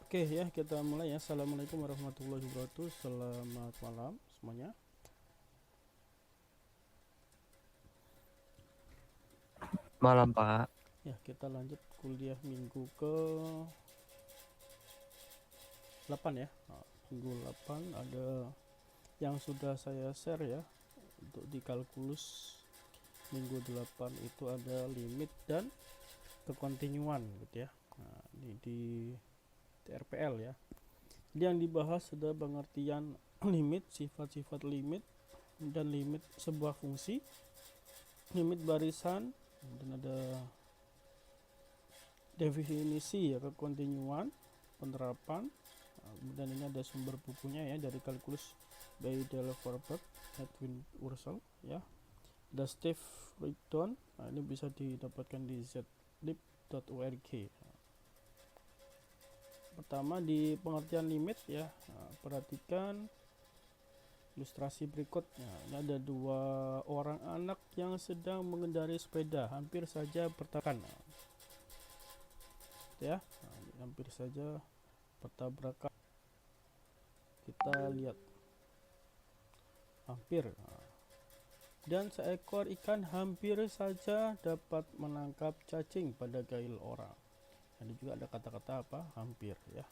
Oke ya, kita mulai ya. Assalamualaikum warahmatullahi wabarakatuh. Selamat malam semuanya. Malam, Pak. Ya, kita lanjut kuliah minggu ke 8 ya. Nah, minggu 8 ada yang sudah saya share ya. Untuk di kalkulus minggu 8 itu ada limit dan kekontinuan gitu ya. Nah, di TRPL ya. Jadi yang dibahas ada pengertian limit, sifat-sifat limit dan limit sebuah fungsi, limit barisan, dan ada definisi ya kekontinuan, penerapan. Dan ini ada sumber bukunya ya dari kalkulus by Dale Forberg, Edwin Ursel ya. Ada Steve Rigdon. Nah, ini bisa didapatkan di zlib.org. Pertama di pengertian limit ya. Nah, perhatikan ilustrasi berikutnya. Ini ada dua orang anak yang sedang mengendarai sepeda, hampir saja bertabrakan. Ya, hampir saja bertabrakan. Kita lihat hampir. Dan seekor ikan hampir saja dapat menangkap cacing pada gail orang. Ini juga ada kata-kata apa? Hampir ya.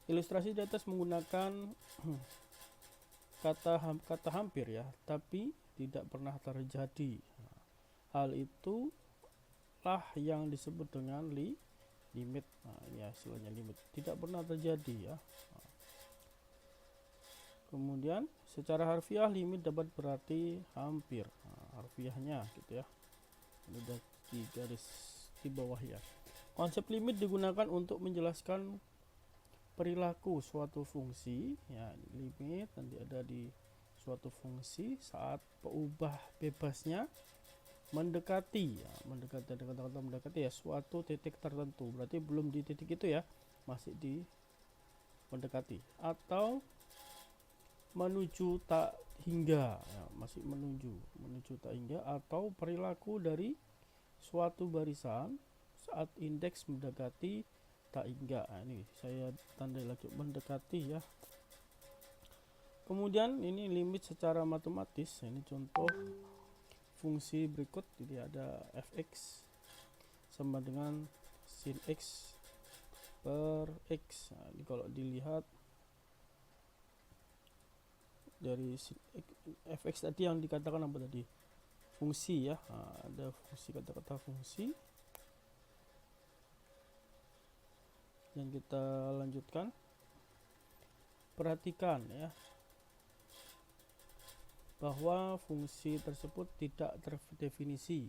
Ilustrasi di atas menggunakan kata hampir ya, tapi tidak pernah terjadi. Hal itu lah yang disebut dengan limit. Nah, ini hasilnya limit. Tidak pernah terjadi ya. Kemudian secara harfiah limit dapat berarti hampir. Nah, harfiahnya gitu ya. Ini udah di garis di bawah ya. Konsep limit digunakan untuk menjelaskan perilaku suatu fungsi ya. Limit nanti ada di suatu fungsi saat peubah bebasnya mendekati ya, mendekati, ada kata-kata mendekati ya, suatu titik tertentu. Berarti belum di titik itu ya, masih di mendekati, atau menuju tak hingga ya, masih menuju tak hingga, atau perilaku dari suatu barisan saat indeks mendekati tak hingga. Nah, ini saya tandai lagi mendekati ya. Kemudian ini limit secara matematis. Ini contoh fungsi berikut. Jadi ada fx sama dengan sin x per x. Nah, ini kalau dilihat dari fx tadi yang dikatakan apa tadi? Fungsi ya. Nah, ada fungsi, kata-kata fungsi. Dan kita lanjutkan. Perhatikan ya, bahwa fungsi tersebut tidak terdefinisi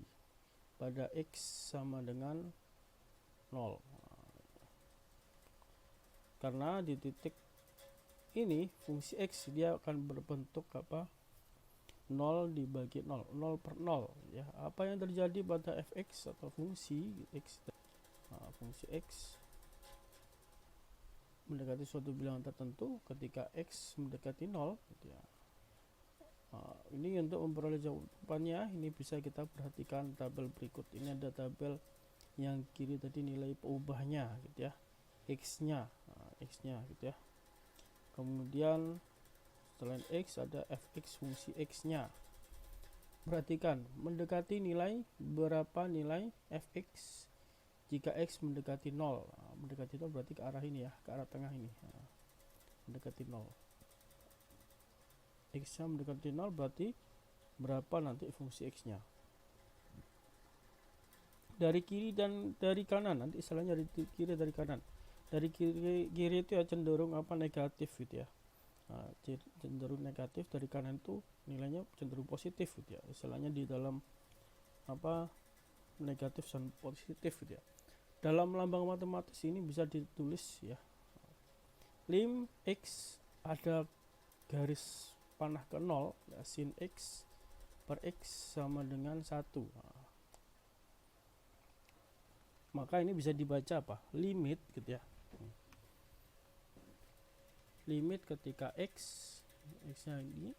pada x sama dengan 0. Karena di titik ini fungsi x dia akan berbentuk apa? 0 dibagi 0, 0 per 0 ya. Apa yang terjadi pada fx atau fungsi x? Nah, fungsi x mendekati suatu bilangan tertentu ketika x mendekati 0 gitu ya. Nah, ini untuk memperoleh jawabannya ini bisa kita perhatikan tabel berikut. Ini ada tabel yang kiri tadi nilai peubahnya gitu ya, x-nya, x-nya gitu ya. Kemudian selain x ada fx fungsi x-nya. Perhatikan mendekati nilai berapa nilai fx jika x mendekati 0. Nah, mendekati 0 berarti ke arah ini ya, ke arah tengah ini. Nah, mendekati 0. X-nya mendekati 0 berarti berapa nanti fungsi x-nya. Dari kiri dan dari kanan, nanti istilahnya dari kiri dari kanan. Dari kiri itu ya cenderung apa? Negatif gitu ya. Nah, cenderung negatif, dari kanan itu nilainya cenderung positif gitu ya. Istilahnya di dalam apa? Negatif dan positif gitu ya. Dalam lambang matematis ini bisa ditulis ya. Lim x ada garis panah ke 0 ya, sin x per x sama dengan 1. Nah, maka ini bisa dibaca apa? Limit gitu ya. Limit ketika x-nya ini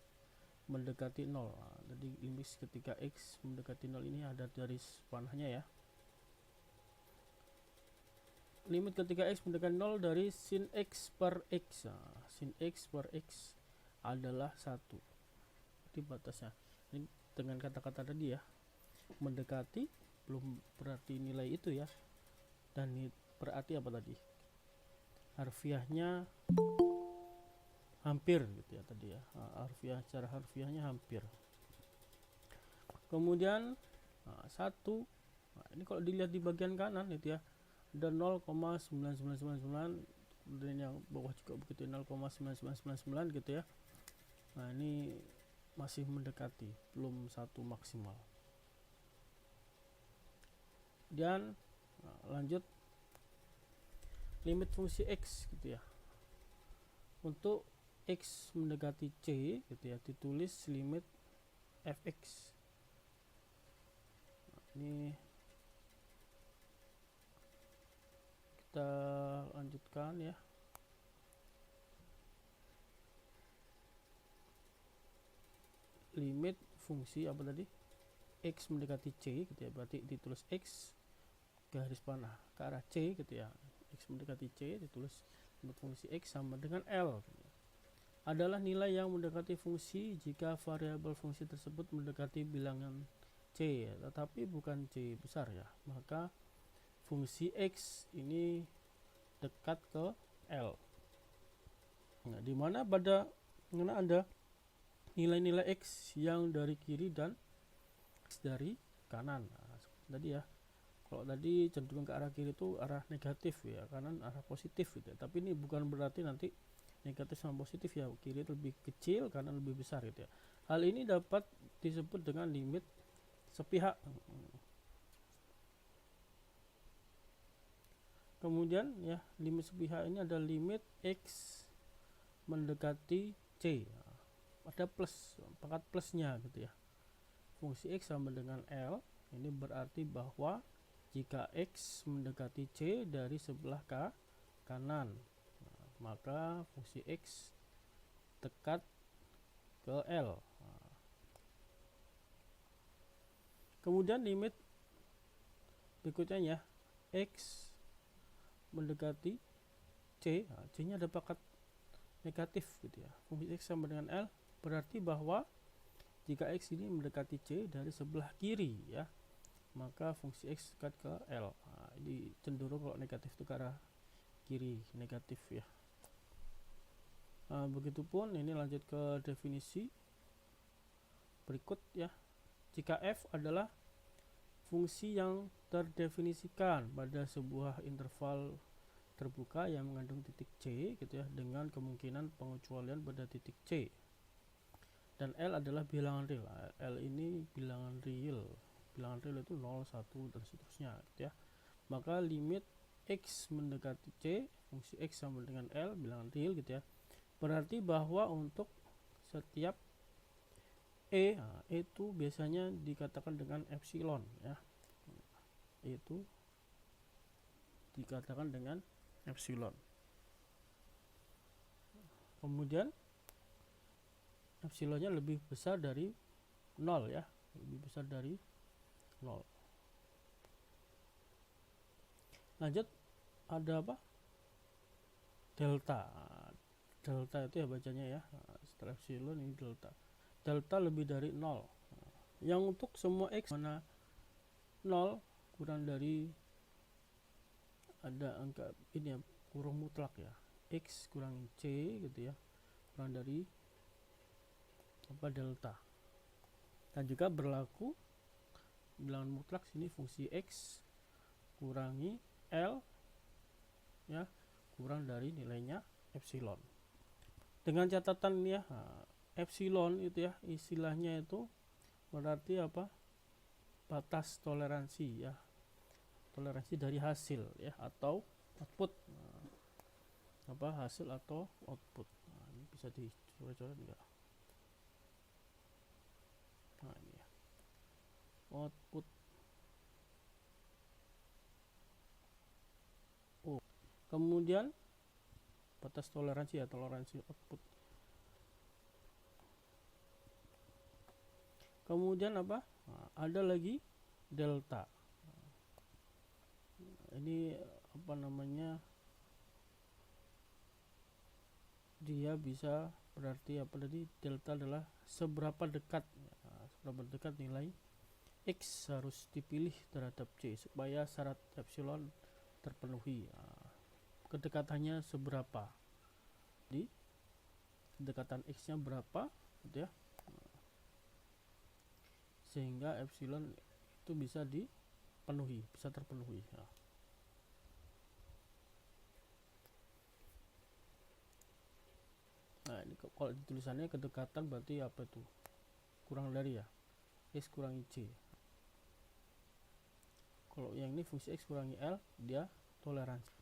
mendekati 0. Nah, jadi limit ketika x mendekati 0 ini ada garis panahnya ya. limit ketika x mendekati 0 dari sin x per x. Nah, sin x per x adalah 1. Di batasnya. Ini dengan kata-kata tadi ya. Mendekati belum berarti nilai itu ya. Dan ini berarti apa tadi? Harfiahnya hampir gitu ya tadi ya. Cara harfiahnya hampir. Kemudian 1. Nah, ini kalau dilihat di bagian kanan itu ya, ada 0,9999, kemudian yang bawah juga begitu 0,9999 gitu ya. Nah, ini masih mendekati, belum 1 maksimal. Dan lanjut limit fungsi x gitu ya. Untuk x mendekati c gitu ya, ditulis limit fx. Ini kita lanjutkan ya. Limit fungsi apa tadi? X mendekati c gitu ya, berarti ditulis x garis panah ke arah c gitu ya. X mendekati c ditulis limit fungsi x sama dengan L gitu ya. Adalah nilai yang mendekati fungsi jika variabel fungsi tersebut mendekati bilangan c ya, tetapi bukan c besar ya, maka fungsi x ini dekat ke L. Nah, di mana ada nilai-nilai x yang dari kiri dan x dari kanan. Nah, tadi ya, kalau tadi cenderung ke arah kiri itu arah negatif ya, kanan arah positif gitu ya. Tapi ini bukan berarti nanti negatif sama positif ya, kiri lebih kecil, kanan lebih besar gitu ya. Hal ini dapat disebut dengan limit sepihak. Kemudian ya, limit sepihak ini ada limit x mendekati c. Ada plus, pangkat plusnya gitu ya. Fungsi x sama dengan L, ini berarti bahwa jika x mendekati c dari sebelah kanan, maka fungsi x dekat ke L. Kemudian limit berikutnya ya, x mendekati c, c nya ada pangkat negatif gitu ya. Fungsi x sama dengan L berarti bahwa jika x ini mendekati c dari sebelah kiri ya, maka fungsi x dekat ke L. Nah, ini cenderung kalau negatif itu ke arah kiri, negatif ya. Nah, begitupun ini lanjut ke definisi berikut ya. Jika f adalah fungsi yang terdefinisikan pada sebuah interval terbuka yang mengandung titik c gitu ya, dengan kemungkinan pengecualian pada titik c, dan L adalah bilangan real. L ini bilangan real itu 0, 1 dan seterusnya gitu ya. Maka limit x mendekati c, fungsi x sama dengan L, bilangan real gitu ya, berarti bahwa untuk setiap e itu biasanya dikatakan dengan epsilon ya. Itu dikatakan dengan epsilon. Kemudian epsilonnya lebih besar dari 0 ya, lebih besar dari 0. Lanjut, ada apa? Delta. Delta itu ya bacanya ya, setelah epsilon ini delta. Delta lebih dari 0. Yang untuk semua x mana 0 kurang dari, ada angka ini ya, kurang mutlak ya, x kurang c gitu ya, kurang dari apa, delta. Dan juga berlaku bilangan mutlak sini, fungsi x kurangi L ya, kurang dari nilainya epsilon. Dengan catatan ya, epsilon itu ya, istilahnya itu berarti apa, batas toleransi ya, toleransi dari hasil ya, atau output. Apa, hasil atau output. Nah, ini bisa dicoret-coret enggak? Nah, ini ya, output. Kemudian batas toleransi ya, toleransi output. Kemudian apa? Nah, ada lagi delta. Ini apa namanya, dia bisa berarti apa tadi, delta adalah seberapa dekat nilai X harus dipilih terhadap C supaya syarat epsilon terpenuhi. Kedekatannya seberapa, di kedekatan X nya berapa gitu ya, sehingga epsilon itu bisa dipenuhi, bisa terpenuhi. Nah ini kalau tulisannya kedekatan berarti apa itu, kurang dari ya, X kurangi C. Kalau yang ini fungsi X kurangi L, dia toleransi.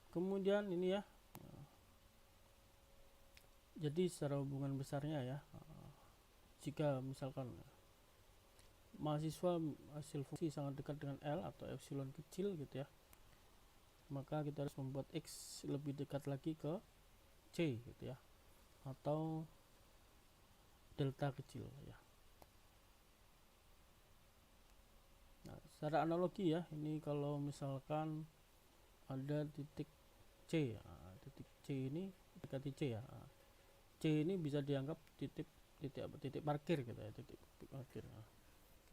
Kemudian ini ya, jadi secara hubungan besarnya ya, jika misalkan mahasiswa hasil fungsi sangat dekat dengan L atau epsilon kecil gitu ya, maka kita harus membuat X lebih dekat lagi ke C gitu ya, atau delta kecil ya. Nah, secara analogi ya, ini kalau misalkan ada titik C, titik C ini dekati C ya, C ini bisa dianggap titik parkir gitu ya, titik parkir.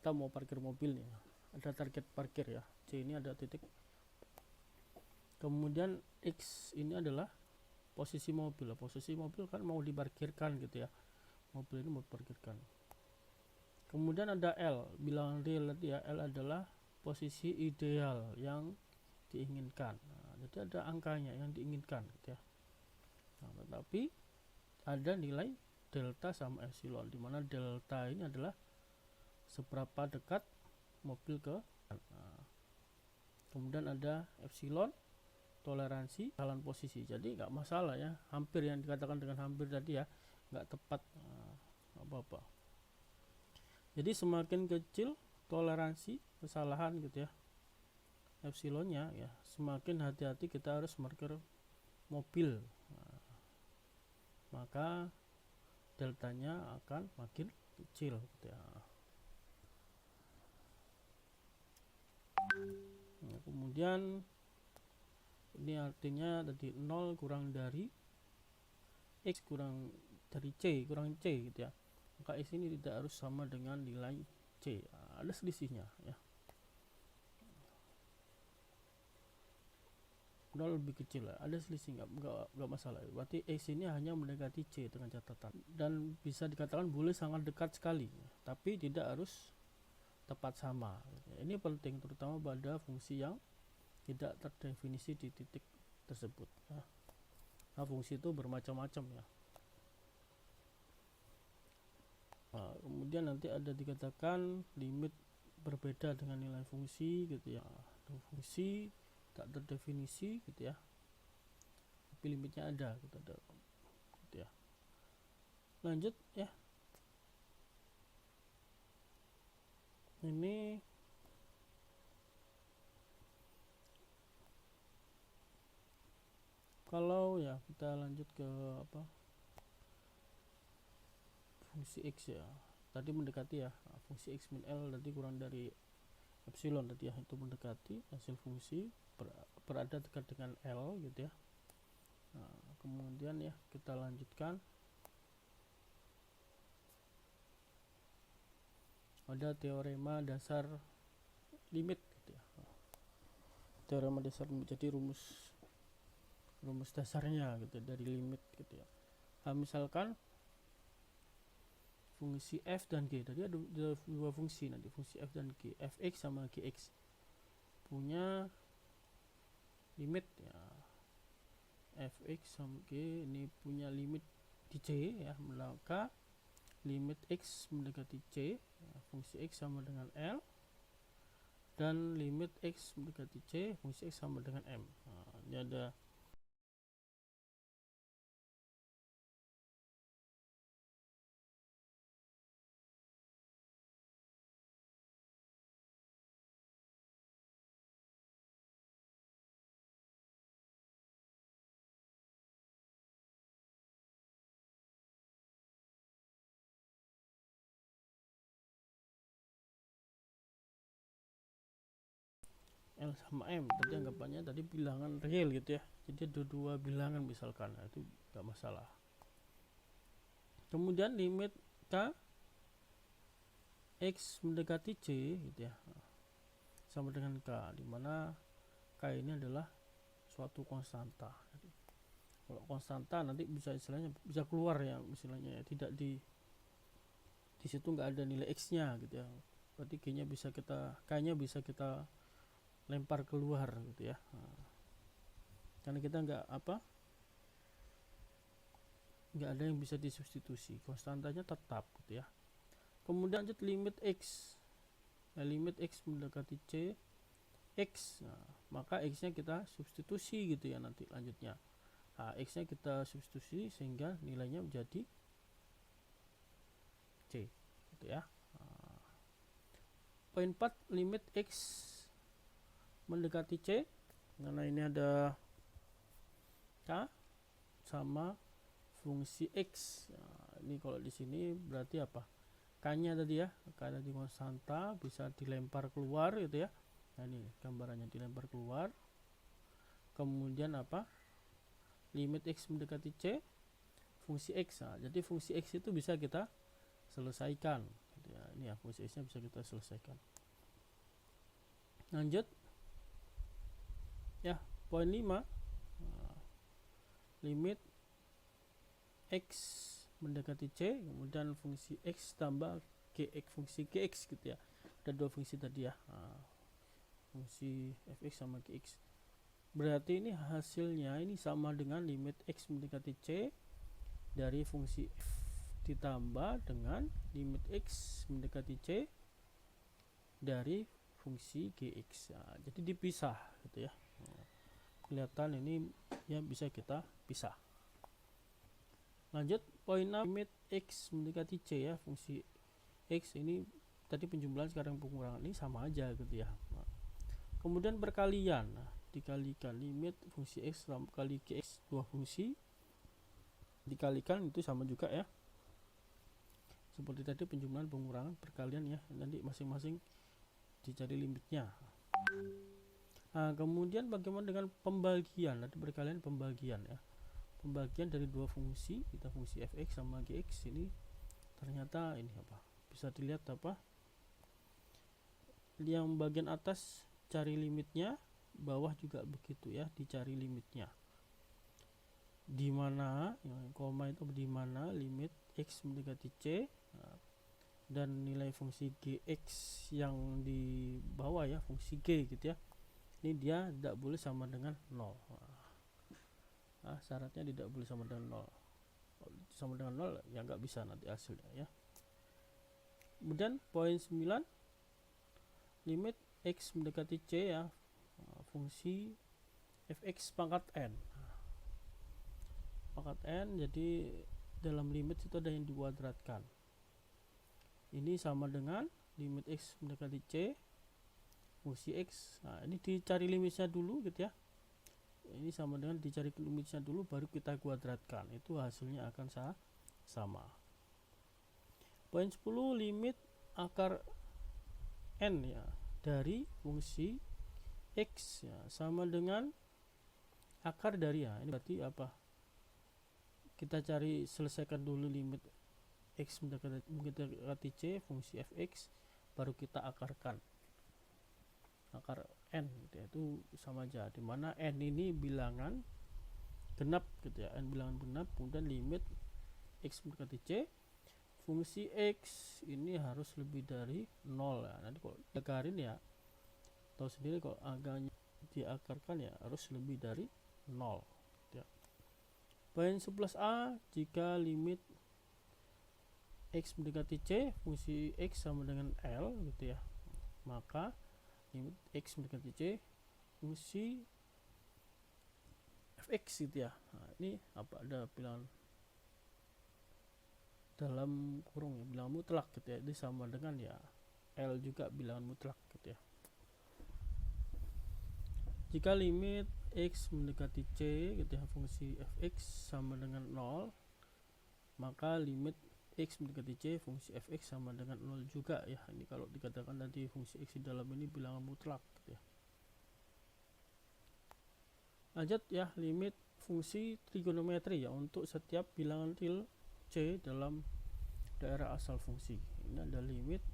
Kita mau parkir mobil nih, ada target parkir ya, C ini ada titik. Kemudian X ini adalah posisi mobil kan mau diparkirkan gitu ya, mobil ini mau diparkirkan. Kemudian ada L, bilangan real ya, L adalah posisi ideal yang diinginkan. Jadi ada angkanya yang diinginkan gitu ya. Tetapi ada nilai delta sama epsilon, di mana delta ini adalah seberapa dekat mobil ke. Kemudian ada epsilon, toleransi kesalahan posisi. Jadi nggak masalah ya, hampir yang dikatakan dengan hampir tadi ya, nggak tepat apa-apa. Jadi semakin kecil toleransi kesalahan gitu ya, epsilonnya ya, semakin hati-hati kita harus parkir mobil. Maka deltanya akan makin kecil gitu ya. Nah, kemudian ini artinya tadi 0 kurang dari X kurang dari C kurang C gitu ya, maka X ini tidak harus sama dengan nilai C. Ada selisihnya ya, 0 lebih kecil lah, ada selisih, nggak masalah. Berarti X ini hanya mendekati C dengan catatan, dan bisa dikatakan boleh sangat dekat sekali, tapi tidak harus tepat sama. Ini penting terutama pada fungsi yang tidak terdefinisi di titik tersebut ya. Nah, fungsi itu bermacam-macam ya. Nah, kemudian nanti ada dikatakan limit berbeda dengan nilai fungsi gitu ya. Fungsi tak terdefinisi gitu ya, tapi limitnya ada gitu ya. Lanjut ya, ini kalau ya kita lanjut ke apa, fungsi X ya, tadi mendekati ya, fungsi X min L tadi kurang dari epsilon tadi ya, itu mendekati hasil fungsi berada dekat dengan L gitu ya. Nah, kemudian ya kita lanjutkan, ada teorema dasar limit gitu ya. Teorema dasar limit, jadi rumus dasarnya gitu dari limit gitu ya. Nah, misalkan fungsi f dan g, tadi ada dua fungsi, nanti fungsi f dan g, fx sama gx punya limit ya, fx sama g ini punya limit di c ya, maka limit x mendekati c ya, fungsi x sama dengan L, dan limit x mendekati c, fungsi x sama dengan m. Nah, ini ada L sama M tadi anggapannya tadi bilangan real gitu ya, jadi ada dua bilangan misalkan, nah, itu nggak masalah. Kemudian limit K X mendekati C gitu ya, sama dengan K, dimana K ini adalah suatu konstanta. Jadi, kalau konstanta nanti bisa istilahnya bisa keluar ya, istilahnya ya, tidak di situ nggak ada nilai X nya gitu ya, berarti K nya bisa kita lempar keluar gitu ya. Nah, karena kita nggak ada yang bisa disubstitusi, konstantanya tetap gitu ya. Kemudian lanjut limit X, limit X mendekati C X, nah, maka X nya kita substitusi gitu ya, nanti lanjutnya X nya kita substitusi sehingga nilainya menjadi C gitu ya. Poin 4 limit X mendekati C, karena ini ada K sama fungsi X. Nah, ini kalau di sini berarti apa? K-nya tadi ya, K tadi konstanta bisa dilempar keluar gitu ya. Nah, ini gambarannya dilempar keluar. Kemudian apa? Limit X mendekati C, fungsi X. Nah, jadi fungsi X itu bisa kita selesaikan gitu ya. Ini ya, fungsi X-nya bisa kita selesaikan. Lanjut ya, poin 5. Nah, limit X mendekati C, kemudian fungsi X tambah Gx, fungsi Gx gitu ya, ada dua fungsi tadi ya, fungsi fx sama Gx, berarti ini hasilnya ini sama dengan limit X mendekati C dari fungsi f ditambah dengan limit X mendekati C dari fungsi Gx. Nah, jadi dipisah gitu ya. Nah, kelihatan ini ya, bisa kita pisah. Lanjut poin 6, limit X mendekati C ya, fungsi X ini tadi penjumlahan sekarang pengurangan, ini sama aja gitu ya. Nah, kemudian perkalian, nah, dikalikan limit fungsi X kali Gx, dua fungsi dikalikan itu sama juga ya, seperti tadi penjumlahan pengurangan perkalian ya, nanti masing-masing dicari limitnya. Nah, kemudian bagaimana dengan pembagian, nanti perkalian pembagian ya, pembagian dari dua fungsi, kita fungsi fx sama gx ini ternyata ini apa, bisa dilihat apa, yang bagian atas cari limitnya, bawah juga begitu ya, dicari limitnya, di mana yang koma itu di mana limit X mendekati C, nah, dan nilai fungsi Gx yang di bawah ya, fungsi G gitu ya, ini dia tidak boleh sama dengan 0. Nah, syaratnya tidak boleh sama dengan 0. Kalau sama dengan 0 ya nggak bisa nanti hasilnya ya. Kemudian poin 9, limit X mendekati C ya, fungsi fx pangkat n. Pangkat n, jadi dalam limit itu ada yang dikuadratkan. Ini sama dengan limit X mendekati C fungsi X. Nah, ini dicari limitnya dulu gitu ya. Ini sama dengan dicari limitnya dulu baru kita kuadratkan, itu hasilnya akan sama. Poin 10, limit akar n ya dari fungsi X ya, sama dengan akar dari ya, ini berarti apa, kita cari selesaikan dulu limit X mendekati C fungsi fx, baru kita akarkan akar n gitu ya, itu sama aja, dimana n ini bilangan genap gitu ya, n bilangan genap, kemudian limit X mendekati C fungsi X ini harus lebih dari 0 ya. Nanti kalau diakarin ya tahu sendiri, kalau agaknya diakarkan ya harus lebih dari 0 gitu ya. Poin 11a, jika limit X mendekati C fungsi X sama dengan L gitu ya, maka limit X mendekati C fungsi fx gitu ya. Nah, ini apa, ada bilangan dalam kurung ya, bilangan mutlak gitu ya, ini sama dengan ya L juga bilangan mutlak gitu ya. Jika limit X mendekati C gitu ya, fungsi fx sama dengan 0, maka limit X mendekati C fungsi fx sama dengan 0 juga ya. Ini kalau dikatakan tadi fungsi X di dalam ini bilangan mutlak gitu ya. Lanjut ya, limit fungsi trigonometri ya untuk setiap bilangan real C dalam daerah asal fungsi. Ini ada limit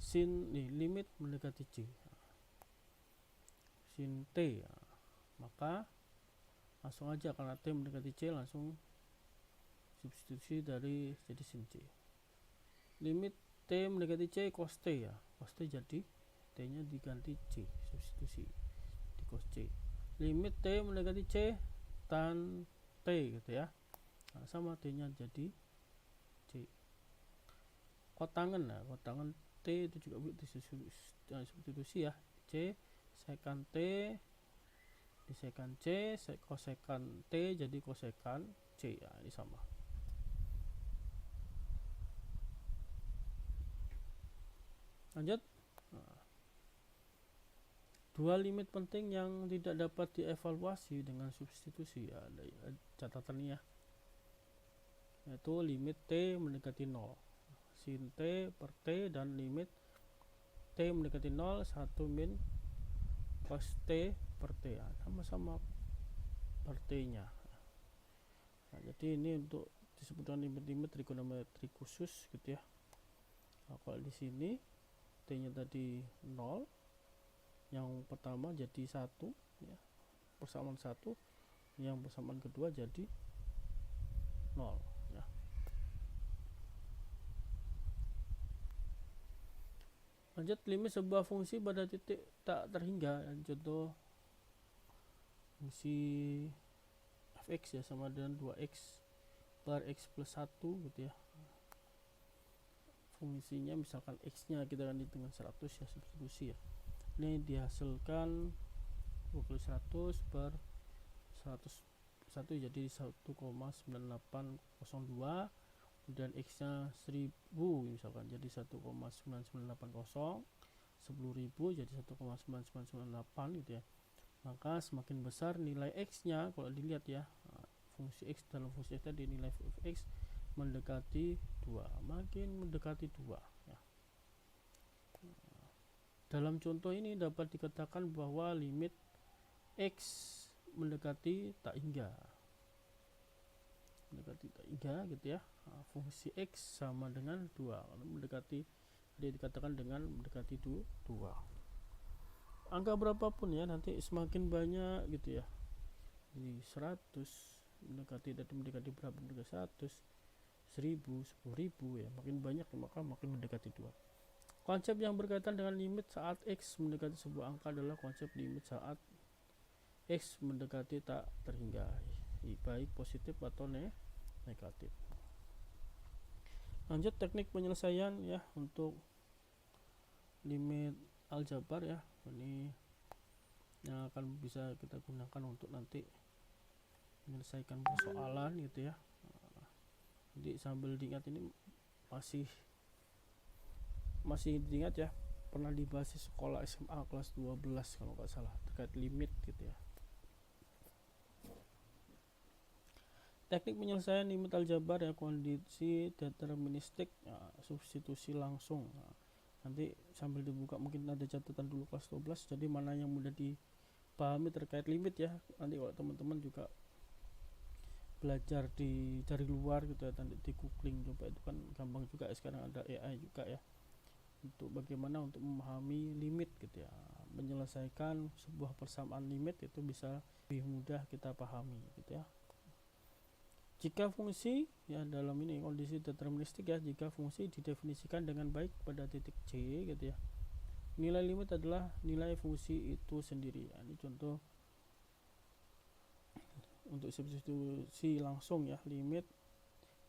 sin limit mendekati C. Sin T ya. Maka langsung aja karena T mendekati C langsung substitusi dari jadi sin C. Limit T mendekati C cos T ya. Cos T jadi T nya diganti C, substitusi di cos C. Limit T mendekati C tan T gitu ya. Nah, sama T nya jadi C. Kotangan ya, kotangan T itu juga substitusi ya. C sekan T di sekan C, kosekan T jadi kosekan C ya, ini sama. Lanjut. Nah, dua limit penting yang tidak dapat dievaluasi dengan substitusi ya, ada catatannya, yaitu limit T mendekati 0 sin T per T dan limit T mendekati 0 1 min cos T per T ya, sama-sama per T nya. Nah, jadi ini untuk disebutkan limit-limit trigonometri khusus gitu ya. Nah, kalau di sini T nya tadi 0, yang pertama jadi 1 ya, persamaan 1, yang persamaan kedua jadi 0 ya. Lanjut, limit sebuah fungsi pada titik tak terhingga, contoh fungsi fx ya sama dengan 2x per x plus 1 gitu ya. Fungsinya misalkan x nya kita ganti dengan 100 ya, substitusi ya. Ini dihasilkan 20 100 per 101 jadi 1,9802, dan x nya 1000 misalkan jadi 1,9980, 10.000 jadi 1,9998 gitu ya. Maka semakin besar nilai x nya kalau dilihat ya, fungsi x dalam fungsi x tadi nilai fx mendekati 2, makin mendekati 2 ya. Dalam contoh ini dapat dikatakan bahwa limit x mendekati tak hingga gitu ya. Nah, fungsi x sama dengan 2 kalau mendekati, dia dikatakan dengan mendekati 2. Angka berapapun ya, nanti semakin banyak gitu ya, di 100 mendekati berapa, mendekati 100, 1000, 10.000 ya, makin banyak maka makin mendekati 2. Konsep yang berkaitan dengan limit saat x mendekati sebuah angka adalah konsep limit saat x mendekati tak terhingga, baik positif atau negatif. Lanjut, teknik penyelesaian ya untuk limit aljabar ya, ini yang akan bisa kita gunakan untuk nanti menyelesaikan persoalan gitu ya. Jadi sambil diingat, ini masih diingat ya, pernah dibahas di sekolah SMA kelas 12 kalau nggak salah, terkait limit gitu ya. Teknik penyelesaian limit aljabar ya, kondisi deterministik ya, substitusi langsung. Nah, nanti sambil dibuka mungkin ada catatan dulu kelas 12, jadi mana yang mudah dipahami terkait limit ya. Nanti kalau teman-teman juga belajar dari luar gitu ya, nanti di googling coba, itu kan gampang juga ya, sekarang ada AI juga ya, untuk bagaimana untuk memahami limit gitu ya, menyelesaikan sebuah persamaan limit itu bisa lebih mudah kita pahami gitu ya. Jika fungsi ya, dalam ini kondisi deterministik ya, jika fungsi didefinisikan dengan baik pada titik C gitu ya, nilai limit adalah nilai fungsi itu sendiri ya. Ini contoh untuk substitusi langsung ya, limit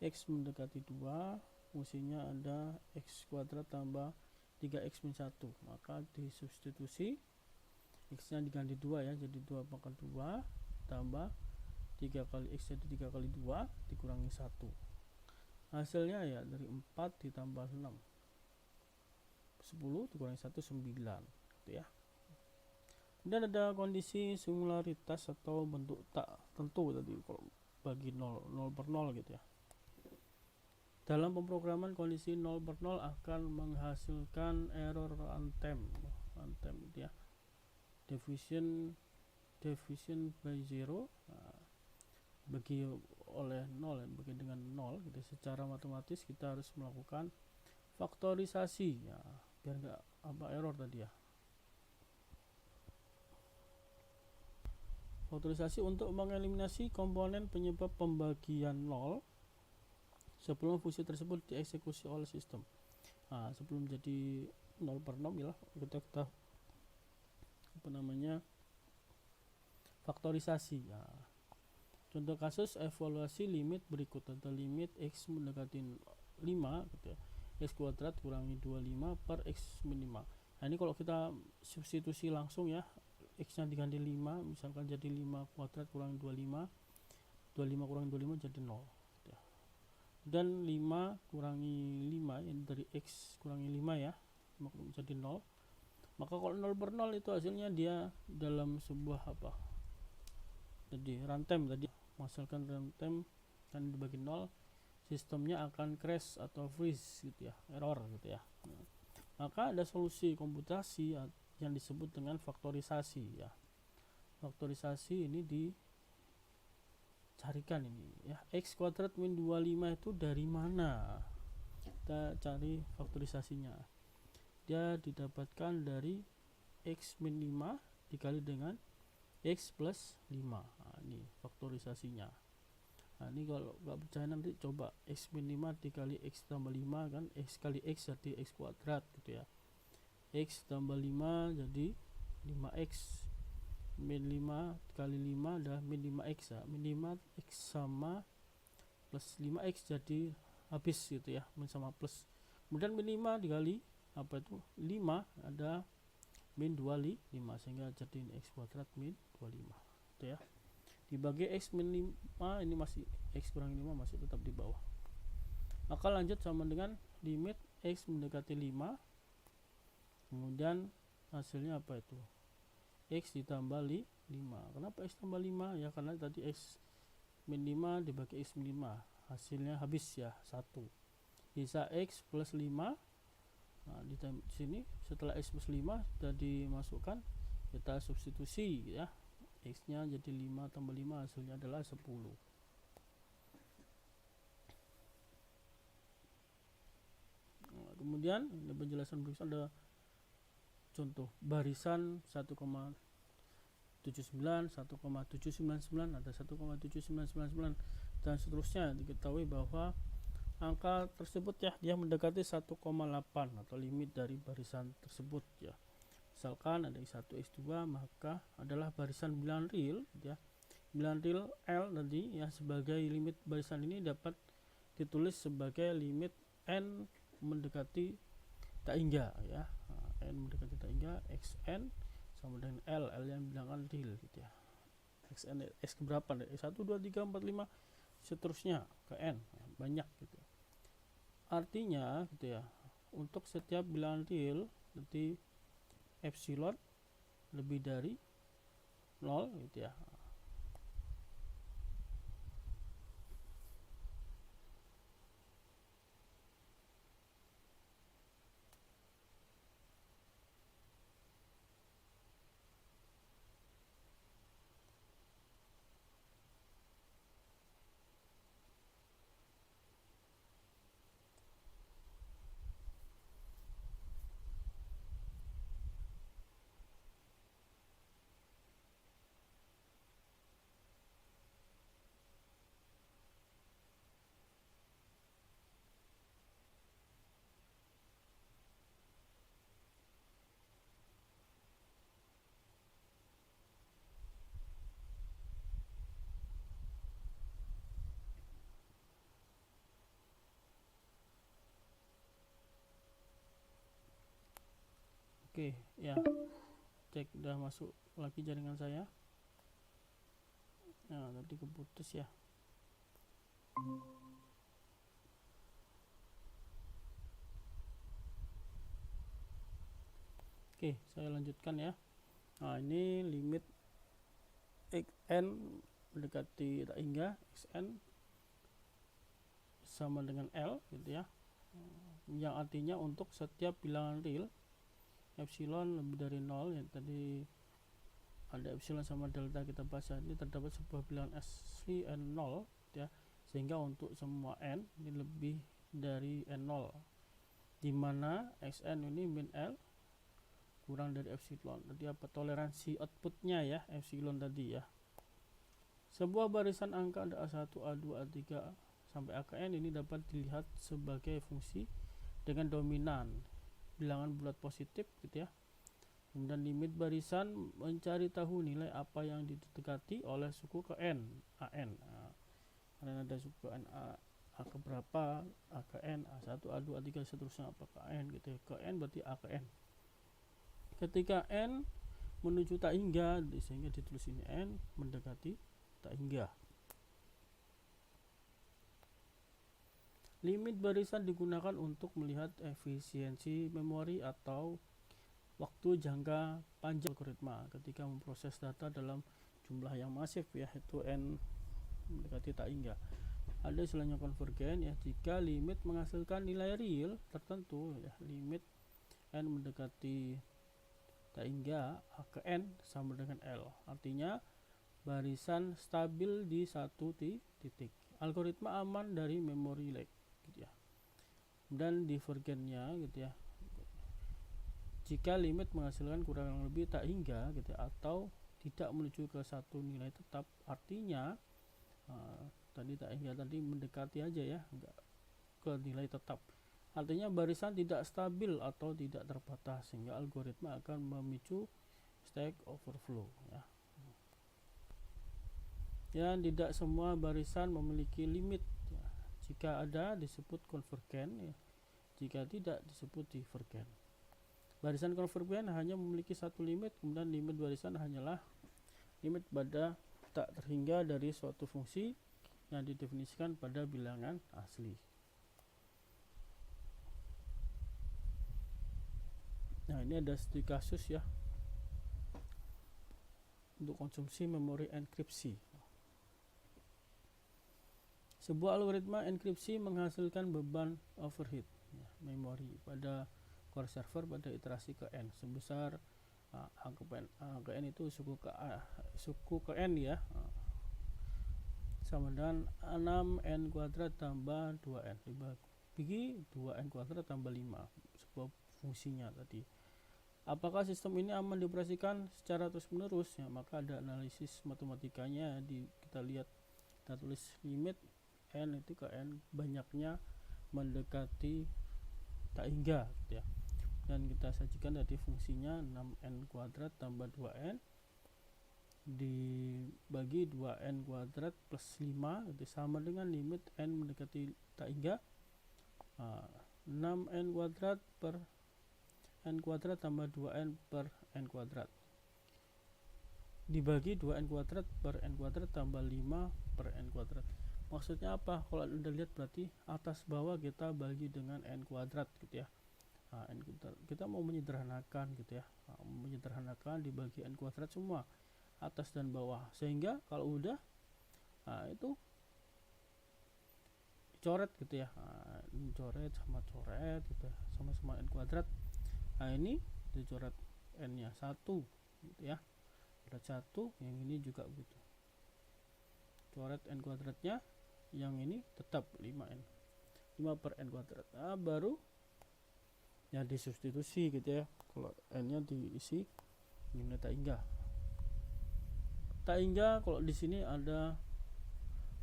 x mendekati 2, fungsinya ada x kuadrat tambah 3x min 1, maka disubstitusi x nya diganti 2 ya, jadi 2 pangkat 2 tambah 3 kali x jadi 3 kali 2 dikurangi 1, hasilnya ya dari 4 ditambah 6 10 dikurangi 1 9 gitu ya. Dan ada kondisi singularitas atau bentuk tak tentu tadi kalau bagi 0 per 0 gitu ya. Dalam pemrograman kondisi 0 per 0 akan menghasilkan error runtime gitu ya, deviation division by 0, bagi oleh 0 ya, bagi dengan 0 gitu. Secara matematis kita harus melakukan faktorisasi ya, biar nggak error tadi ya. Faktorisasi untuk mengeliminasi komponen penyebab pembagian 0 sebelum fungsi tersebut dieksekusi oleh sistem. Sebelum jadi 0 per nom ya, kita faktorisasi ya. Contoh kasus evaluasi limit berikut, ada limit x mendekati 5 gitu ya, x kuadrat kurangi 25 per x min 5. Nah ini kalau kita substitusi langsung ya, x nya diganti 5, misalkan jadi 5 kuadrat kurangi 25, 25 kurangi 25 jadi 0 gitu ya. Dan 5 kurangi 5 ini dari x kurangi 5 ya, jadi 0. Maka kalau 0 per 0 itu hasilnya dia dalam sebuah jadi runtime tadi, menghasilkan runtime kan dibagi 0, sistemnya akan crash atau freeze gitu ya, error gitu ya. Maka ada solusi komputasi yang disebut dengan faktorisasi ya. Faktorisasi ini dicarikan ini ya, x kuadrat min 25 itu dari mana, kita cari faktorisasinya. Dia didapatkan dari x min 5 dikali dengan x plus 5. Ini faktorisasinya. Ini kalau nggak percaya nanti coba x min 5 dikali x tambah 5 kan, x kali x jadi x kuadrat gitu ya. X tambah 5 jadi 5x, min 5 kali 5 adalah min 5x ya. Min 5x sama plus 5x jadi habis gitu ya, min sama plus. Kemudian min 5 dikali 5 ada min 25, sehingga jadi x kuadrat min 25 itu ya. Dibagi x min 5, ini masih x kurang 5 masih tetap di bawah. Maka lanjut sama dengan limit x mendekati 5, kemudian hasilnya apa itu, x ditambah 5. Kenapa x tambah 5 ya, karena tadi x min 5 dibagi x min 5 hasilnya habis ya 1, bisa x plus 5. Di sini setelah x plus 5 sudah dimasukkan, kita substitusi ya, x nya jadi 5 tambah 5 hasilnya adalah 10. Kemudian ada penjelasan berikutnya, ada contoh barisan 1,79, 1,799, ada 1,7999 dan seterusnya. Diketahui bahwa angka tersebut ya, dia mendekati 1,8 atau limit dari barisan tersebut ya. Misalkan ada x1 x2, maka adalah barisan bilangan real ya. Bilangan real L tadi ya, sebagai limit barisan ini dapat ditulis sebagai limit n mendekati tak hingga ya. N mendekati tak hingga xn sama dengan L yang bilangan real gitu ya. Xn x keberapa, x1 2 3 4 5 seterusnya ke n, banyak gitu. Artinya gitu ya, untuk setiap bilangan real nanti epsilon lebih dari 0 gitu ya. Oke ya, cek udah masuk lagi jaringan saya. Nah tadi keputus ya. Oke, saya lanjutkan ya. Nah ini limit xn mendekati tak hingga, xn sama dengan L gitu ya, yang artinya untuk setiap bilangan real epsilon lebih dari 0 yang tadi ada epsilon sama delta kita baca, ini terdapat sebuah bilangan asli n0 ya, sehingga untuk semua n ini lebih dari n0, dimana xn ini min L kurang dari epsilon. Jadi apa toleransi outputnya ya, epsilon tadi ya. Sebuah barisan angka ada A1, A2, A3 sampai AKN ini dapat dilihat sebagai fungsi dengan dominan bilangan bulat positif gitu ya. Kemudian limit barisan mencari tahu nilai apa yang didekati oleh suku ke n, AN. Nah, karena ada suku n A ke berapa, A ke N, A1, A2, A3 seterusnya apa ke N gitu ya. Ke N berarti A ke N. Ketika N menuju tak hingga, sehingga ditulis ini N mendekati tak hingga. Limit barisan digunakan untuk melihat efisiensi memori atau waktu jangka panjang algoritma ketika memproses data dalam jumlah yang masif ya, yaitu N mendekati tak hingga. Ada istilahnya konvergen ya, jika limit menghasilkan nilai real tertentu ya, limit N mendekati tak hingga A ke N sama dengan L, artinya barisan stabil di satu titik. Algoritma aman dari memory lag gitu ya. Dan divergennya gitu ya, jika limit menghasilkan kurang lebih tak hingga gitu ya, atau tidak menuju ke satu nilai tetap, artinya tadi tak hingga tadi mendekati aja ya, enggak ke nilai tetap, artinya barisan tidak stabil atau tidak terbatas, sehingga algoritma akan memicu stack overflow ya. Dan tidak semua barisan memiliki limit ya. Jika ada disebut konvergen ya, jika tidak disebut divergen. Barisan konvergen hanya memiliki satu limit, kemudian limit barisan hanyalah limit pada tak terhingga dari suatu fungsi yang didefinisikan pada bilangan asli. Nah, ini ada studi kasus ya untuk konsumsi memori enkripsi. Sebuah algoritma enkripsi menghasilkan beban overhead ya, memori pada core server pada iterasi ke n sebesar A ke n itu suku ke n ya, sama dengan 6n kuadrat tambah 2n dibagi 2n kuadrat tambah 5, sebuah fungsinya tadi. Apakah sistem ini aman dioperasikan secara terus menerus ya, maka ada analisis matematikanya kita lihat, kita tulis limit n itu ke n banyaknya mendekati tak hingga gitu ya, dan kita sajikan tadi fungsinya 6n kuadrat tambah 2n dibagi 2n kuadrat plus 5 itu sama dengan limit n mendekati tak hingga 6n kuadrat per n kuadrat tambah 2n per n kuadrat dibagi 2n kuadrat per n kuadrat tambah 5 per n kuadrat. Maksudnya apa? Kalau Anda lihat berarti atas bawah kita bagi dengan n kuadrat gitu ya. Kita mau menyederhanakan gitu ya, menyederhanakan dibagi n kuadrat semua atas dan bawah, sehingga kalau udah itu coret gitu ya, ini coret sama coret gitu ya, sama-sama n kuadrat. Nah, ini dicoret n nya 1 gitu ya, berat 1, yang ini juga begitu, coret n kuadratnya, yang ini tetap 5n 5 per n kuadrat. Nah, baru ya disubstitusi gitu ya, kalau n nya diisi nilai tak hingga. Tak hingga kalau di sini ada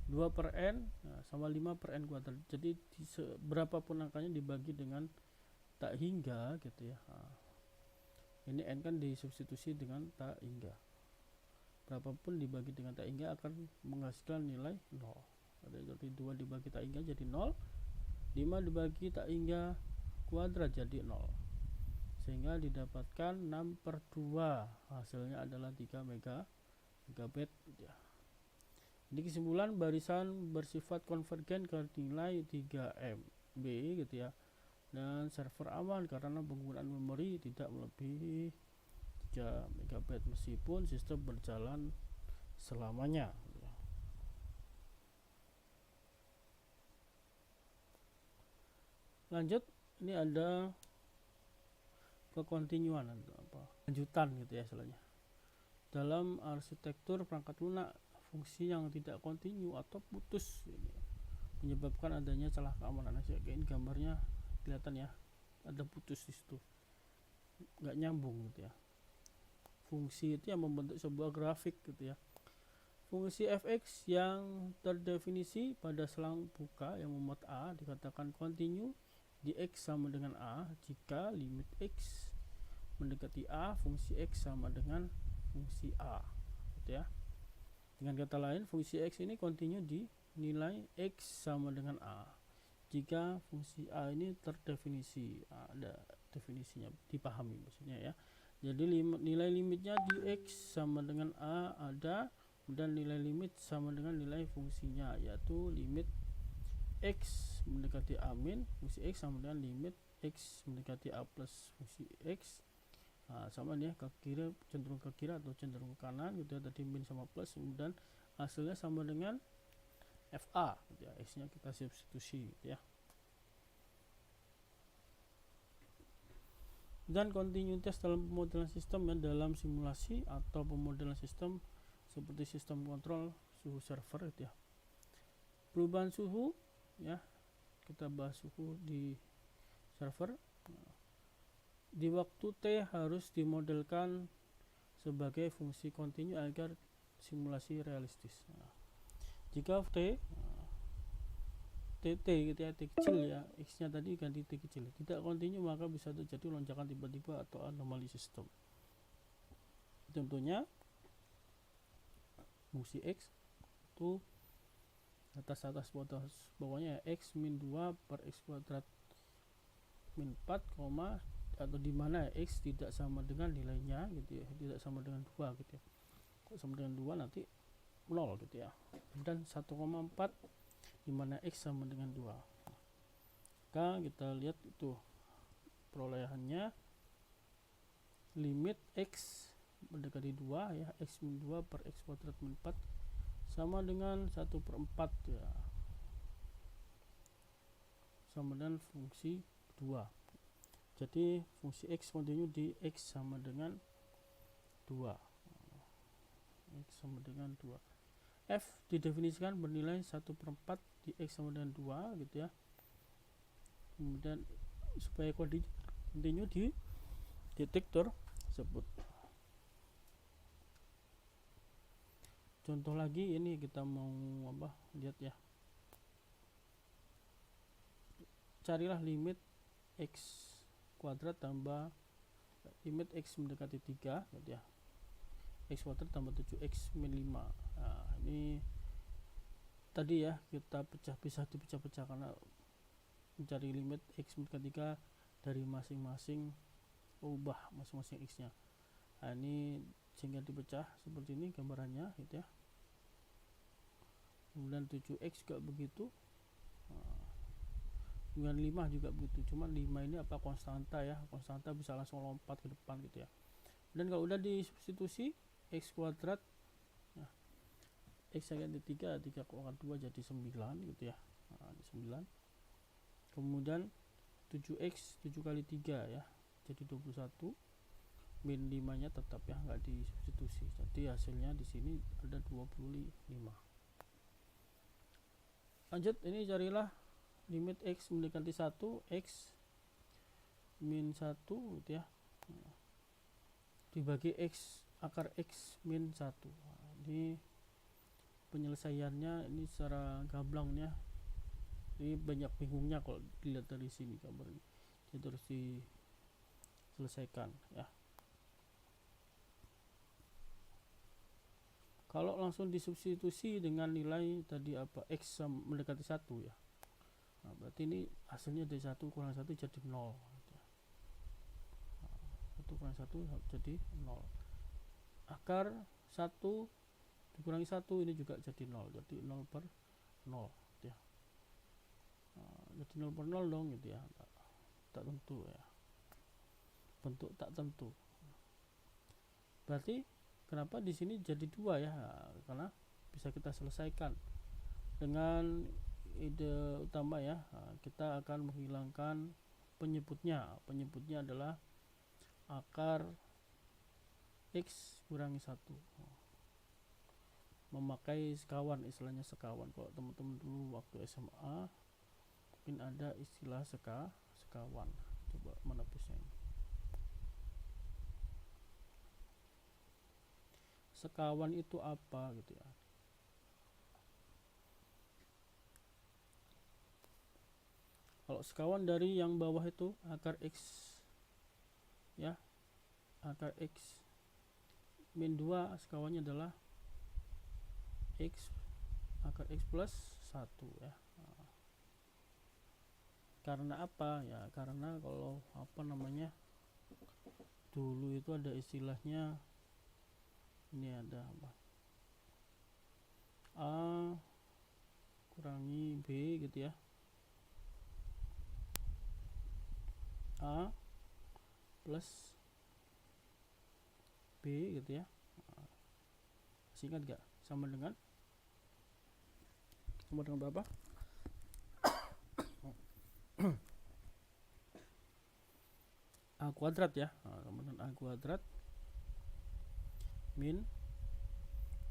2 per n sama 5 per n kuadrat, jadi berapapun angkanya dibagi dengan tak hingga gitu ya. Ini n kan disubstitusi dengan tak hingga, berapapun dibagi dengan tak hingga akan menghasilkan nilai 0. Jadi 2 dibagi tak hingga jadi 0, 5 dibagi tak hingga kuadrat jadi 0, sehingga didapatkan 6 per 2, hasilnya adalah 3 megabyte gitu ya. Ini kesimpulan, barisan bersifat konvergen ke nilai 3 MB gitu ya, dan server aman karena penggunaan memori tidak melebihi 3 MB meskipun sistem berjalan selamanya. Lanjut, ini ada kekontinuan atau apa, lanjutan gitu ya istilahnya. dalam arsitektur perangkat lunak. Fungsi yang tidak kontinu atau putus ini menyebabkan adanya celah keamanan. Kayak gambarnya kelihatan ya, ada putus di situ, nggak nyambung gitu ya. Fungsi itu yang membentuk sebuah grafik gitu ya. Fungsi fx yang terdefinisi pada selang buka yang memuat a dikatakan kontinu di x sama dengan a jika limit x mendekati a fungsi x sama dengan fungsi a gitu ya. Dengan kata lain, fungsi x ini kontinu di nilai x sama dengan a jika fungsi a ini terdefinisi. Ada definisinya, dipahami maksudnya ya. Jadi nilai limitnya di x sama dengan a ada, dan nilai limit sama dengan nilai fungsinya, yaitu limit x mendekati a min fungsi x sama dengan limit x mendekati a plus fungsi x. Sama nih ke kiri, cenderung ke kiri atau cenderung ke kanan gitu ya. Tadi min sama plus, dan hasilnya sama dengan FA gitu ya. X nya kita substitusi gitu ya. Dan kontinuitas dalam pemodelan sistem ya, dalam simulasi atau pemodelan sistem seperti sistem kontrol suhu server gitu ya. Perubahan suhu ya, kita bahas suhu di server. Di waktu T harus dimodelkan sebagai fungsi kontinu agar simulasi realistis. Jika T gitu ya, T kecil ya, X nya tadi ganti T kecil, tidak kontinu, maka bisa terjadi lonjakan tiba-tiba atau anomali sistem. Contohnya fungsi X itu atas bawahnya ya, X min 2 per X kuadrat min 4, atau di mana x tidak sama dengan nilainya gitu ya, tidak sama dengan 2 gitu ya. Kok sama dengan 2 nanti 0 gitu ya. Dan 1,4 di mana x sama dengan 2. Maka kita lihat itu perolehannya, limit x mendekati 2 ya, x min 2 per x kuadrat min 4 sama dengan 1/4 ya, sama dengan fungsi 2. Jadi fungsi x kontinu di x sama dengan 2. X sama dengan 2. F didefinisikan bernilai 1/4 di x sama dengan 2 gitu ya. Kemudian supaya kontinu di detektor tersebut. Contoh lagi ini kita mau lihat ya. Carilah limit x kuadrat tambah limit x mendekati 3 gitu ya, x kuadrat tambah 7x min 5. Nah, ini tadi ya kita bisa dipecah-pecah karena mencari limit x mendekati 3 dari masing-masing masing-masing x nya. Nah, ini sehingga dipecah seperti ini gambarannya gitu ya. Kemudian 7x juga begitu. Dengan 5 juga begitu, cuman 5 ini konstanta ya, konstanta bisa langsung lompat ke depan gitu ya. Dan kalau udah disubstitusi x kuadrat, nah, x ganti 3 kurang 2 jadi 9 gitu ya. Nah, 9. Kemudian 7x 7 kali 3 ya, jadi 21, min 5 nya tetap ya, nggak disubstitusi, jadi hasilnya di sini ada 25. Lanjut, ini carilah limit x mendekati 1, x min 1 gitu ya, dibagi x akar x min 1. Nah, ini penyelesaiannya ini secara gamblangnya, ini banyak bingungnya kalau dilihat dari sini gambar ini, jadi harus diselesaikan ya. Kalau langsung disubstitusi dengan nilai tadi x mendekati 1 ya, nah, berarti ini hasilnya dari 1 kurang 1 jadi 0 gitu ya. 1 kurang 1 jadi 0. Akar 1 dikurangi 1 ini juga jadi 0, jadi 0 per 0 gitu ya. Nah, jadi 0 per 0 dong gitu ya, tak tentu ya, bentuk tak tentu. Berarti kenapa di sini jadi 2 ya? Nah, karena bisa kita selesaikan dengan ide utama ya. Nah, kita akan menghilangkan penyebutnya adalah akar X kurangi 1. Memakai sekawan, istilahnya sekawan. Kalau teman-teman dulu waktu SMA mungkin ada istilah sekawan. Coba menepisnya ini. Sekawan itu apa gitu ya. Kalau sekawan dari yang bawah itu akar X ya, akar X min 2 sekawannya adalah X akar X plus 1 ya. Karena apa ya, karena kalau apa namanya, dulu itu ada istilahnya, ini ada apa, A kurangi B gitu ya, A plus B gitu ya. Masih ingat gak sama dengan berapa? A kuadrat ya. Kemudian A kuadrat min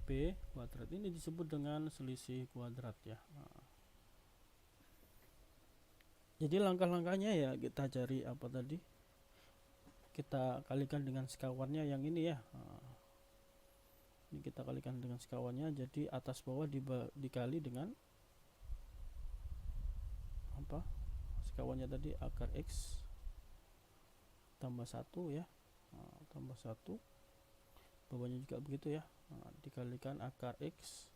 B kuadrat, ini disebut dengan selisih kuadrat ya. Jadi langkah-langkahnya ya kita cari apa tadi, kita kalikan dengan sekawannya yang ini ya. Ini kita kalikan dengan sekawannya, jadi atas bawah dikali dengan apa, sekawannya tadi akar X tambah 1 ya, tambah 1, bawahnya juga begitu ya, dikalikan akar X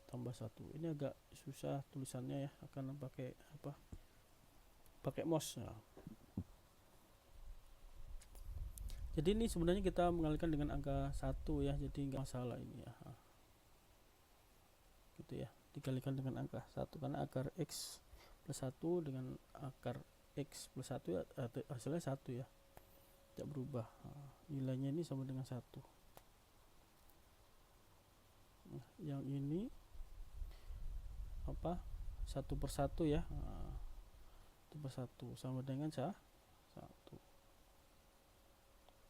tambah 1. Ini agak susah tulisannya ya, akan pakai apa, pakai mouse ya. Jadi ini sebenarnya kita mengalihkan dengan angka 1 ya, jadi nggak masalah ini ya, gitu ya, dikalikan dengan angka 1 karena akar X plus 1 dengan akar X plus 1 ya, hasilnya 1 ya, tidak berubah. Nilainya ini sama dengan 1. Nah, yang ini apa, 1/1 ya, 1/1 sama dengan 1.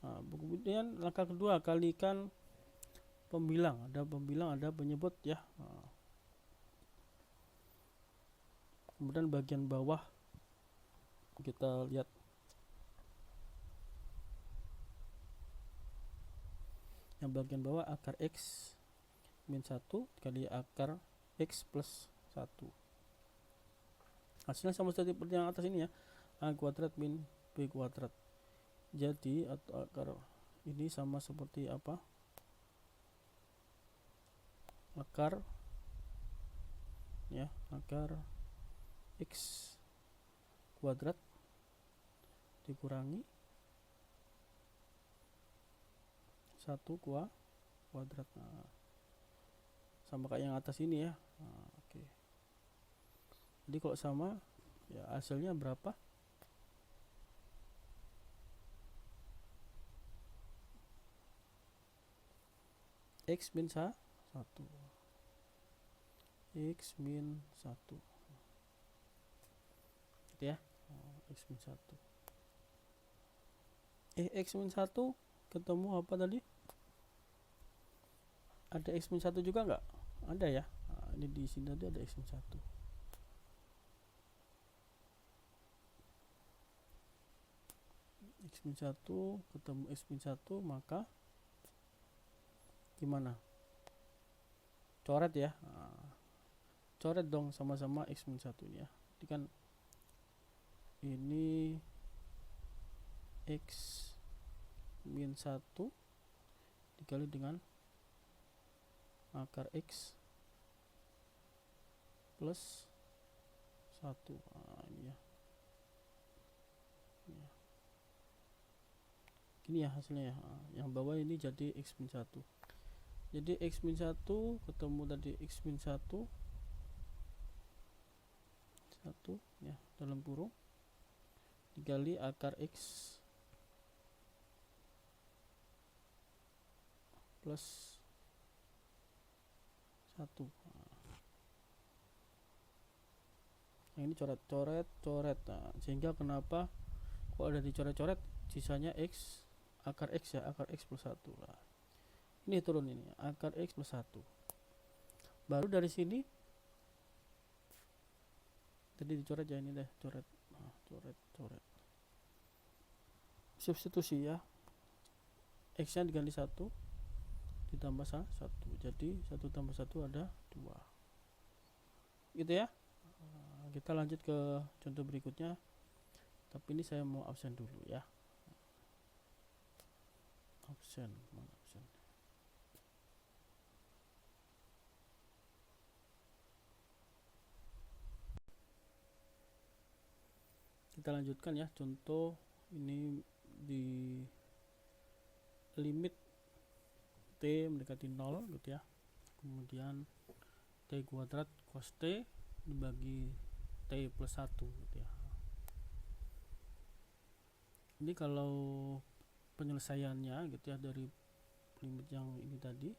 Nah, kemudian langkah kedua, kalikan pembilang, ada pembilang, ada penyebut ya. Kemudian bagian bawah kita lihat, yang bagian bawah akar X min 1 kali akar X plus 1, hasilnya sama seperti yang atas ini ya, A kuadrat min B kuadrat. Jadi atau akar ini sama seperti apa, akar ya, akar X kuadrat dikurangi 1 kuadrat. Nah, sama kayak yang atas ini ya. Nah, oke. Jadi kalau sama ya hasilnya berapa, X min 1, X min 1 gitu ya. X min 1, X min 1 ketemu apa tadi, ada X min 1 juga enggak? Ada ya. Nah, ini di sini tadi ada X min 1. X min 1 ketemu X min 1, maka gimana? Coret ya. Nah, coret dong sama-sama X min 1 ini ya. Jadi kan ini X min 1 dikali dengan akar X plus 1. Nah, ini ya. Gini ya hasilnya ya. Yang bawah ini jadi X min 1. Jadi X min 1 ketemu tadi X min 1 ya dalam kurung dikali akar X plus 1. Yang ini coret. Nah, sehingga kenapa kok ada dicoret-coret, sisanya X akar X ya, akar X plus 1. Nah, ini turun ini, akar X plus 1. Baru dari sini, tadi dicoret ya, ini deh, coret. Nah, coret. Substitusi ya. X-nya diganti 1, ditambah 1. Jadi 1 tambah 1 ada 2. Gitu ya. Kita lanjut ke contoh berikutnya. Tapi ini saya mau absen dulu ya. Absen, mana absen? Kita lanjutkan ya, contoh ini di limit T mendekati 0 gitu ya. Kemudian T kuadrat cos T dibagi T plus 1 gitu ya. Ini kalau penyelesaiannya gitu ya dari limit yang ini tadi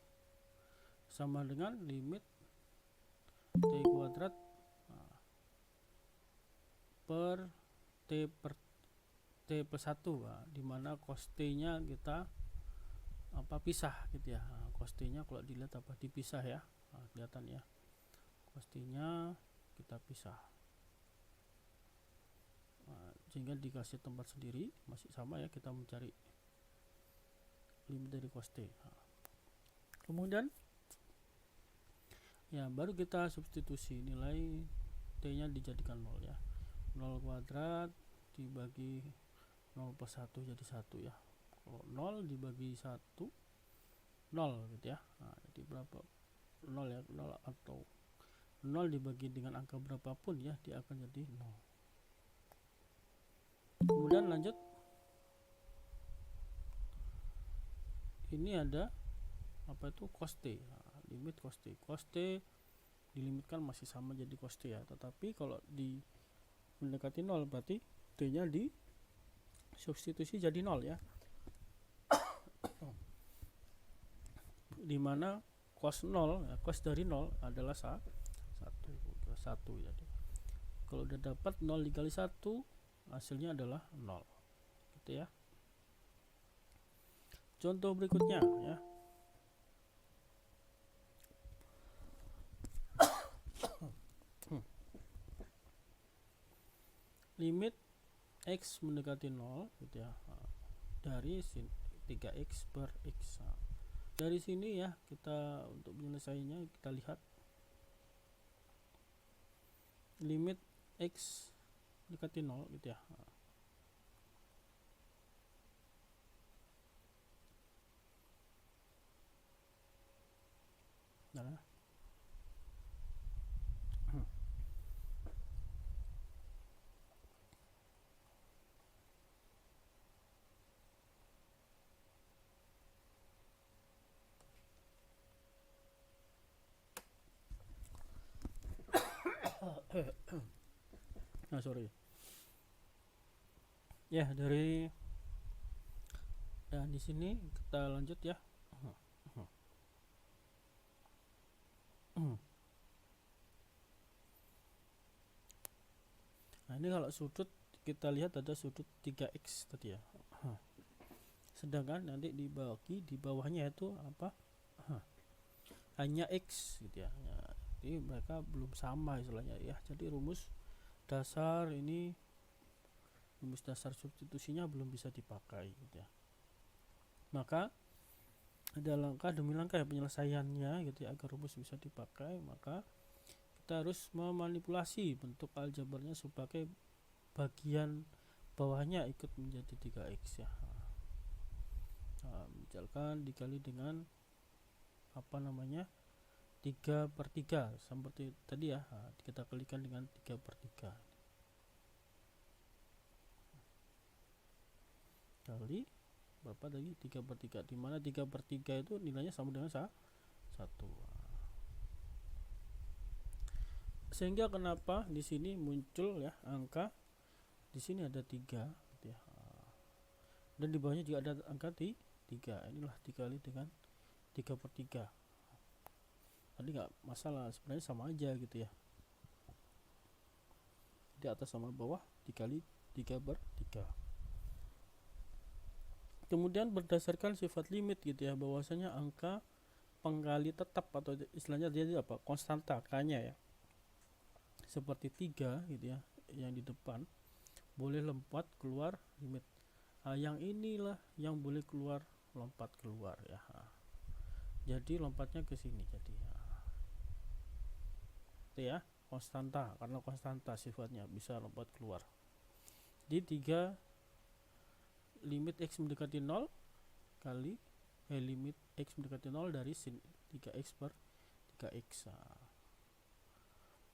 sama dengan limit T kuadrat per T plus 1, dimana cos T nya kita pisah gitu ya. Cos T nya kalau dilihat dipisah ya, kelihatan ya, cos T nya kita pisah, sehingga dikasih tempat sendiri. Masih sama ya, kita mencari limit dari cos T. Kemudian ya baru kita substitusi nilai T nya dijadikan 0 ya, 0 kuadrat dibagi 0 plus 1 jadi 1 ya. Kalau 0 dibagi 1 0 gitu ya. Nah, jadi berapa 0 ya, 0 atau 0 dibagi dengan angka berapapun ya, dia akan jadi 0. Kemudian lanjut, ini ada cos T. Nah, limit cos T dilimitkan masih sama jadi cos T ya, tetapi kalau di mendekati 0 berarti T nya di substitusi jadi 0 ya, dimana cos 0 ya, cos dari 0 adalah 1 jadi kalau udah dapat 0 dikali 1 hasilnya adalah 0 gitu ya. Contoh berikutnya ya, limit X mendekati 0 gitu ya, dari 3x per x. Dari sini ya, kita untuk menyelesaikannya kita lihat limit X mendekati 0 gitu ya. Nah, sorry ya, dari dan di sini kita lanjut ya. Nah, ini kalau sudut kita lihat ada sudut 3x tadi ya. Sedangkan nanti di bawahnya itu hanya x gitu ya. Jadi mereka belum sama istilahnya ya. Jadi rumus dasar substitusinya belum bisa dipakai gitu ya. Maka ada langkah demi langkah ya penyelesaiannya gitu ya, agar rumus bisa dipakai. Maka kita harus memanipulasi bentuk aljabarnya supaya bagian bawahnya ikut menjadi 3x ya. Nah, misalkan dikali dengan 3/3 seperti tadi ya. Nah, kita kalikan dengan 3/3 kali berapa tadi, 3/3, dimana 3/3 itu nilainya sama dengan 1. Sehingga kenapa di sini muncul ya angka, di sini ada 3 gitu ya. Dan di bawahnya juga ada angka 3. Inilah dikali dengan 3/3. Tadi nggak masalah, sebenarnya sama aja gitu ya. Di atas sama bawah dikali 3/3. Kemudian berdasarkan sifat limit gitu ya, bahwasanya angka pengkali tetap atau istilahnya dia apa, konstanta k-nya ya, seperti 3 gitu ya, yang di depan boleh lompat keluar limit. Yang inilah yang boleh keluar, lompat keluar ya. Jadi lompatnya ke sini, jadi itu ya, konstanta, karena konstanta sifatnya bisa lompat keluar. Di 3 limit x mendekati 0 kali limit x mendekati 0 dari sin 3x per 3x.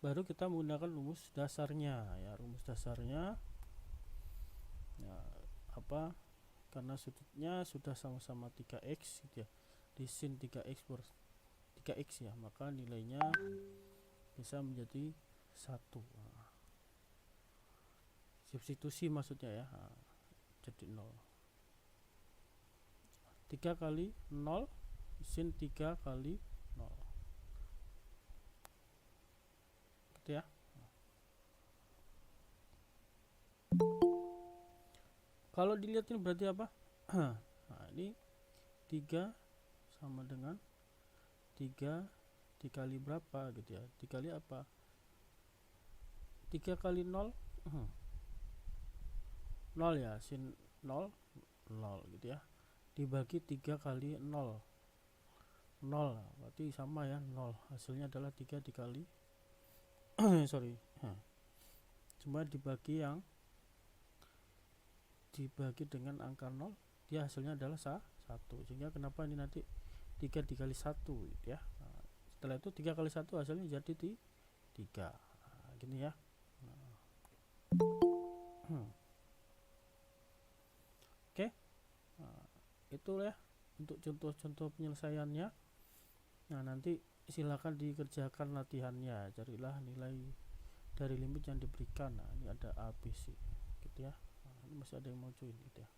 Baru kita menggunakan rumus dasarnya ya, rumus dasarnya ya, apa, karena sudutnya sudah sama-sama 3x gitu ya, di sin 3x per 3x ya, maka nilainya bisa menjadi 1. Substitusi maksudnya ya, jadi 0. 3 kali 0 sin 3 kali 0 gitu ya. Kalau dilihat ini berarti apa? Nah, ini 3 sama dengan 3 dikali berapa gitu ya, dikali apa, 3 kali 0 0 ya, sin 0 0 gitu ya, dibagi 3 kali 0 0, berarti sama ya, 0, hasilnya adalah 3 dikali sorry, cuma dibagi yang dibagi dengan angka 0, dia hasilnya adalah 1, sehingga kenapa ini nanti 3 dikali 1 gitu ya. Nah, setelah itu 3 kali 1 hasilnya jadi 3, gini ya. Oke, itu ya untuk contoh-contoh penyelesaiannya. Nah, nanti silakan dikerjakan latihannya, carilah nilai dari limit yang diberikan. Nah, ini ada A, B, C gitu ya. Nah, ini masih ada yang mau join gitu ya.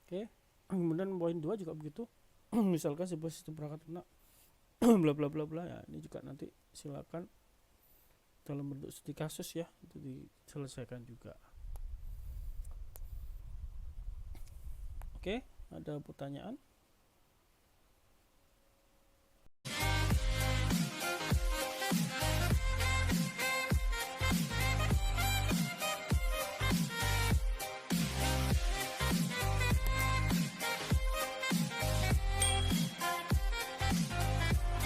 Oke, kemudian poin 2 juga begitu. Misalkan sebuah sistem perangkat lunak bla bla bla bla ya, ini juga nanti silakan dalam bentuk studi kasus ya, itu diselesaikan juga. Oke, ada pertanyaan?